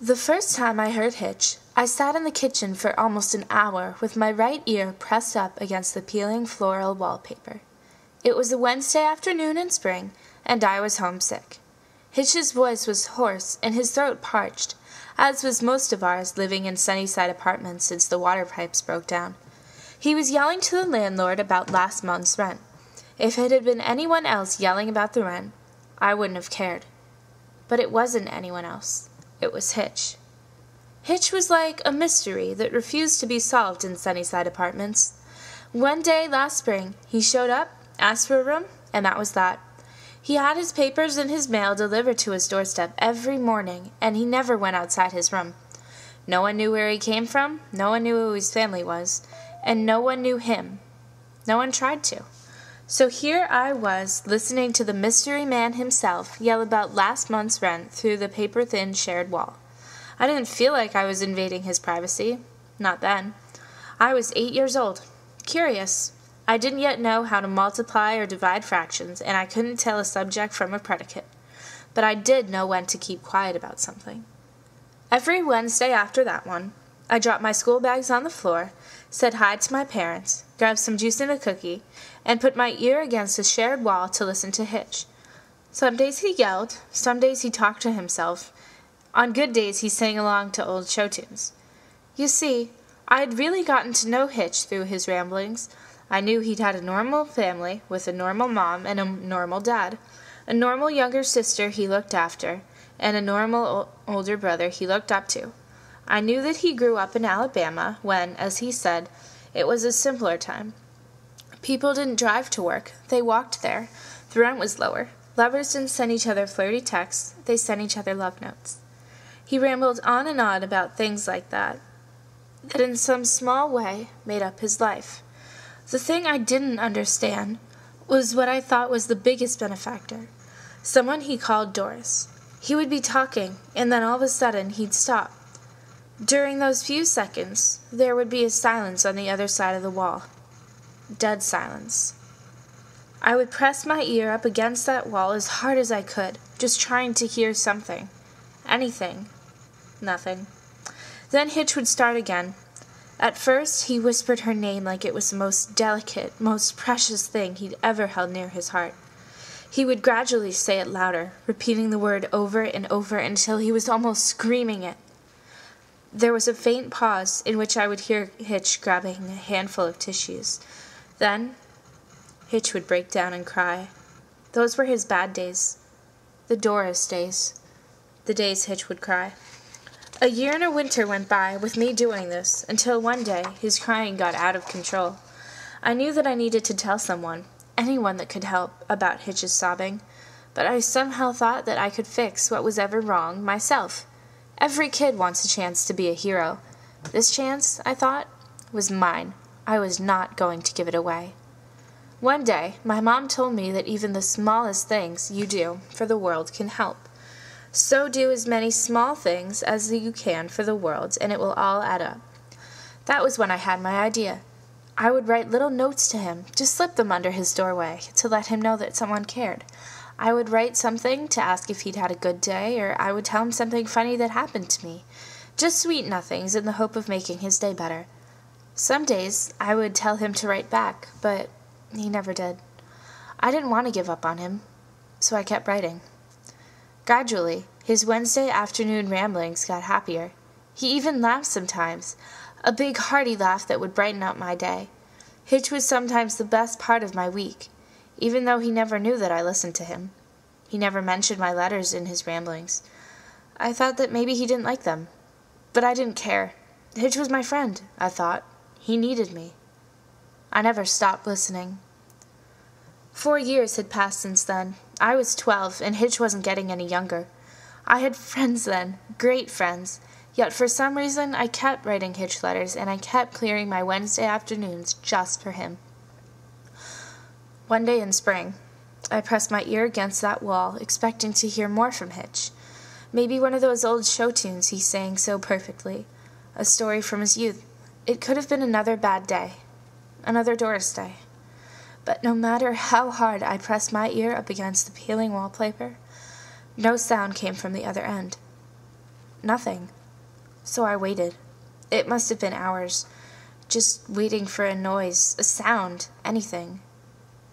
The first time I heard Hitch, I sat in the kitchen for almost an hour with my right ear pressed up against the peeling floral wallpaper. It was a Wednesday afternoon in spring, and I was homesick. Hitch's voice was hoarse and his throat parched, as was most of ours living in Sunnyside apartments since the water pipes broke down. He was yelling to the landlord about last month's rent. If it had been anyone else yelling about the rent, I wouldn't have cared. But it wasn't anyone else. It was Hitch. Hitch was like a mystery that refused to be solved in Sunnyside apartments. One day last spring, he showed up, asked for a room, and that was that. He had his papers and his mail delivered to his doorstep every morning, and he never went outside his room. No one knew where he came from, no one knew who his family was, and no one knew him. No one tried to. So here I was, listening to the mystery man himself yell about last month's rent through the paper-thin shared wall. I didn't feel like I was invading his privacy. Not then. I was 8 years old. Curious. I didn't yet know how to multiply or divide fractions, and I couldn't tell a subject from a predicate. But I did know when to keep quiet about something. Every Wednesday after that one, I dropped my school bags on the floor, said hi to my parents, grabbed some juice and a cookie, and put my ear against the shared wall to listen to Hitch. Some days he yelled, some days he talked to himself. On good days he sang along to old show tunes. You see, I had really gotten to know Hitch through his ramblings. I knew he'd had a normal family with a normal mom and a normal dad, a normal younger sister he looked after, and a normal older brother he looked up to. I knew that he grew up in Alabama when, as he said, it was a simpler time. People didn't drive to work, they walked there. The rent was lower. Lovers didn't send each other flirty texts, they sent each other love notes. He rambled on and on about things like that in some small way made up his life. The thing I didn't understand was what I thought was the biggest benefactor, someone he called Doris. He would be talking, and then all of a sudden he'd stop. During those few seconds, there would be a silence on the other side of the wall. Dead silence. I would press my ear up against that wall as hard as I could, just trying to hear something. Anything. Nothing. Then Hitch would start again. At first, he whispered her name like it was the most delicate, most precious thing he'd ever held near his heart. He would gradually say it louder, repeating the word over and over until he was almost screaming it. There was a faint pause in which I would hear Hitch grabbing a handful of tissues. Then, Hitch would break down and cry. Those were his bad days. The Doris days. The days Hitch would cry. A year and a winter went by with me doing this, until one day his crying got out of control. I knew that I needed to tell someone, anyone that could help, about Hitch's sobbing, but I somehow thought that I could fix what was ever wrong myself. Every kid wants a chance to be a hero. This chance, I thought, was mine. I was not going to give it away. One day, my mom told me that even the smallest things you do for the world can help. So do as many small things as you can for the world, and it will all add up. That was when I had my idea. I would write little notes to him, just slip them under his doorway, to let him know that someone cared. I would write something to ask if he'd had a good day, or I would tell him something funny that happened to me. Just sweet nothings in the hope of making his day better. Some days I would tell him to write back, but he never did. I didn't want to give up on him, so I kept writing. Gradually, his Wednesday afternoon ramblings got happier. He even laughed sometimes, a big hearty laugh that would brighten up my day. Hitch was sometimes the best part of my week, even though he never knew that I listened to him. He never mentioned my letters in his ramblings. I thought that maybe he didn't like them, but I didn't care. Hitch was my friend, I thought. He needed me. I never stopped listening. 4 years had passed since then. I was 12, and Hitch wasn't getting any younger. I had friends then, great friends, yet for some reason I kept writing Hitch letters, and I kept clearing my Wednesday afternoons just for him. One day in spring, I pressed my ear against that wall, expecting to hear more from Hitch. Maybe one of those old show tunes he sang so perfectly, a story from his youth. It could have been another bad day, another Doris day. But no matter how hard I pressed my ear up against the peeling wallpaper, no sound came from the other end. nothing. So I waited. It must have been hours, just waiting for a noise, a sound, anything.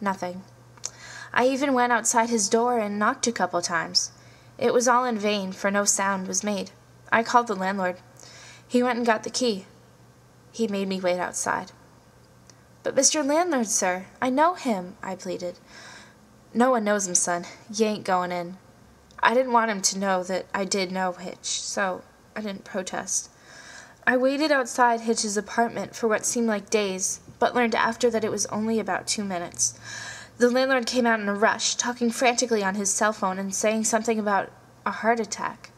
Nothing. I even went outside his door and knocked a couple times. It was all in vain, for no sound was made. I called the landlord. He went and got the key. He made me wait outside. "But Mr. Landlord, sir, I know him," I pleaded. "No one knows him, son. You ain't going in." I didn't want him to know that I did know Hitch, so I didn't protest. I waited outside Hitch's apartment for what seemed like days, but learned after that it was only about 2 minutes. The landlord came out in a rush, talking frantically on his cell phone and saying something about a heart attack.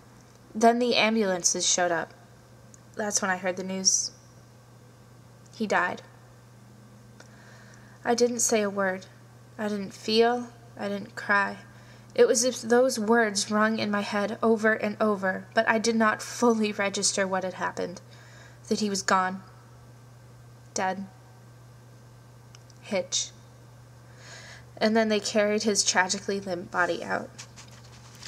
Then the ambulances showed up. That's when I heard the news. He died. I didn't say a word. I didn't feel. I didn't cry. It was as if those words rung in my head over and over, but I did not fully register what had happened. That he was gone. Dead. Hitch. And then they carried his tragically limp body out.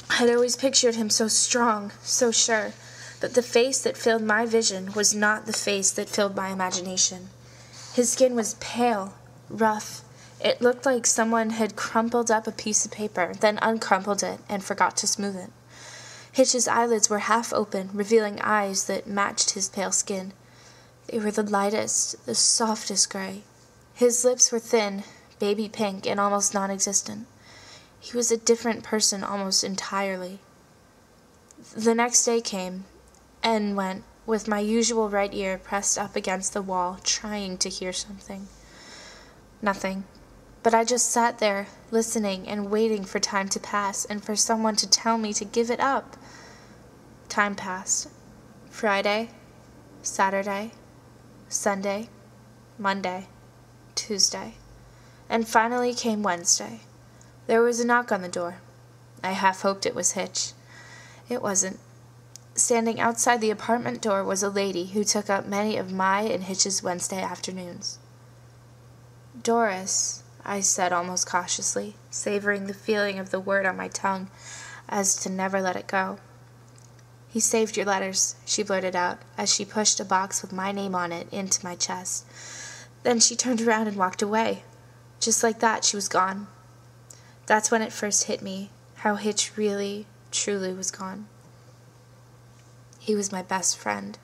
I had always pictured him so strong, so sure, but the face that filled my vision was not the face that filled my imagination. His skin was pale, rough. It looked like someone had crumpled up a piece of paper, then uncrumpled it and forgot to smooth it. Hitch's eyelids were half open, revealing eyes that matched his pale skin. They were the lightest, the softest gray. His lips were thin, baby pink, and almost non-existent. He was a different person almost entirely. The next day came and went, with my usual right ear pressed up against the wall, trying to hear something. Nothing. But I just sat there, listening and waiting for time to pass and for someone to tell me to give it up. Time passed. Friday, Saturday, Sunday, Monday, Tuesday, and finally came Wednesday. There was a knock on the door. I half hoped it was Hitch. It wasn't. Standing outside the apartment door was a lady who took up many of my and Hitch's Wednesday afternoons. "Doris," I said almost cautiously, savoring the feeling of the word on my tongue as to never let it go. "He saved your letters," she blurted out, as she pushed a box with my name on it into my chest. Then she turned around and walked away. Just like that, she was gone. That's when it first hit me, how Hitch really, truly was gone. He was my best friend.